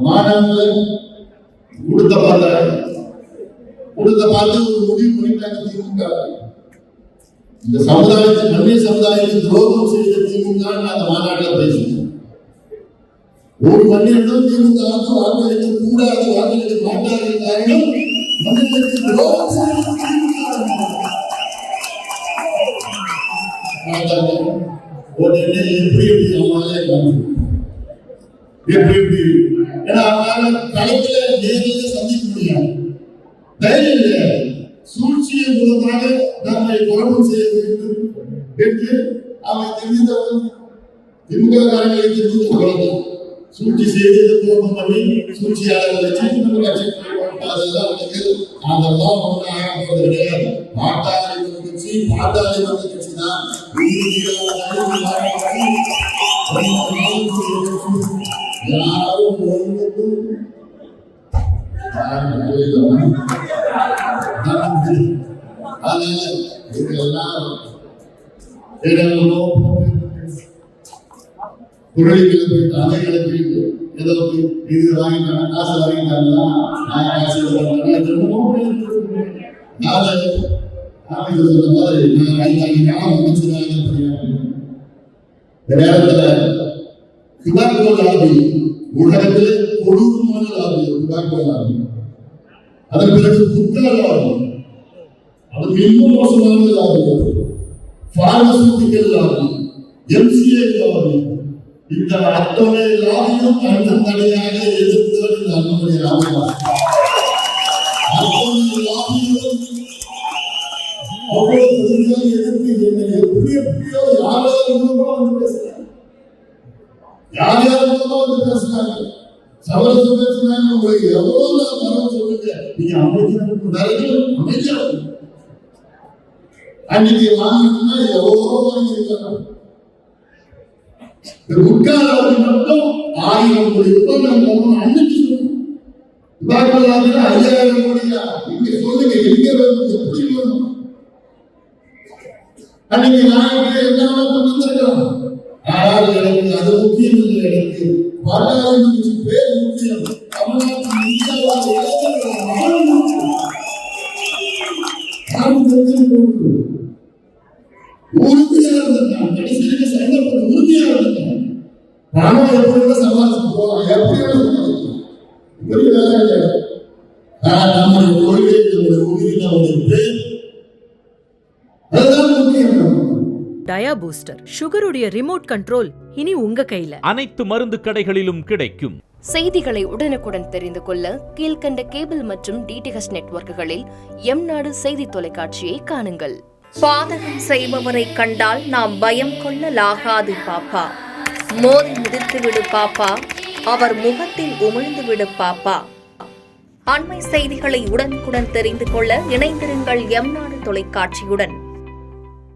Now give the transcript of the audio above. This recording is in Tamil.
மாணவர்கள் கொடுத்த பார்த்து ஒரு முடிவு பண்ணிட்டாங்க திமுக. இந்த சமுதாயத்தில் மத்திய சமுதாயத்தில் துரோகம் செய்த திமுக அந்த மாநாட்டில் பேசினோம். ஒரு மண்ணிடம் திமுக வாக்களிக்க கூடாது, வாக்களிக்க மாட்டார்கள். காரணம் மனிதனுக்கு துரோகம் செய்த உடனே எப்படி ஏன்னா அவங்களால களத்துல நேரில் சந்திக்க முடியாது, தைரியம் இல்லை. சூழ்ச்சியின் மூலமாக நம்மை குழப்பம் செய்ய வேண்டும் என்று அவன் தெரிந்தவன். திமுக காரங்களை தெரிந்து குழப்பம் சூழ்ச்சி செய்து குழப்பம் பண்ணி சூழ்ச்சியாளர்கள் வச்சு அதெல்லாம் கிடையாது. பாட்டாளி கட்சி பாட்டாளி மன்ற கட்சி தான். யாரும் குரலிகளை போயிட்டு அதை கிளப்பிட்டு ஏதோ இது வாங்கிட்டாங்க, காசு வாங்கிட்டாங்கன்னா நான் காசு சொன்ன மாதிரி உலகத்திலே கொடூரமான லாபி லாபி. அதன் பிறகு குற்ற லாபி, அது இன்னும் மோசமான lobby, pharmaceutical lobby, MCA lobby. இந்த அத்தனை லாபியும் தனியாக எதிர்த்தவர் இந்த அண்ணனுடைய ராமதாஸ். அத்தனை லாபியும் அவ்வளவு எதிர்த்து என்னை எப்படி எப்படியோ யார் வந்து பேசுறாங்க, சமரசம் பேசுறாங்க. உங்களுக்கு எவ்வளவு மரம் சொல்லுங்க, நீங்க அமைதியா அன்னைக்கு வாங்கினா எவ்வளோ வாங்கியிருக்காங்க. உட்கார்ந்து மட்டும் 1000 கோடி ரூபாய் நம்ம அன்னைக்கு சொல்லுங்க. 5000 கோடியா இங்க சொல்லுங்க, எங்க வேணும், எப்படி வேணும். அன்னைக்கு நான் என்ன பண்ணிருக்கலாம். ஆனால் எனக்கு அது முக்கியம் இல்லை. எனக்கு பாட்டாளி பேர் முக்கியம். தமிழ்நாட்டில் உறுதியாக இருந்தான். கடைசியில சங்கப்பட்டு உறுதியாக இருந்தான். நாம எப்படி சமாளிச்சு போகலாம், எப்படி இப்படி வேலை கிடையாது. நம்முடைய கொள்கை, நம்முடைய உறுதி, நம்முடைய பேர், அதுதான் முக்கியம். டயா பூஸ்டர் சுகருடைய ரிமோட் கண்ட்ரோல் இனி உங்க கையில. அனைத்து மருந்து கடைகளிலும் கிடைக்கும். செய்திகளை உடனுக்குடன் தெரிந்து கொள்ள கீழ்கண்ட கேபிள் மற்றும் டிடிஎச் நெட்வொர்க்குகளில் எம்நாடு செய்தி தொலைக்காட்சியை காணுங்கள். பாதகம் செய்பவரை கண்டால் நாம் பயம் கொள்ளலாகாது பாப்பா. மோதி மிதித்து விடு பாப்பா, அவர் முகத்தில் உமிழ்ந்து விடு பாப்பா. அண்மை செய்திகளை உடனுக்குடன் தெரிந்து கொள்ள இணைந்திருங்கள் எம்நாடு தொலைக்காட்சியுடன்.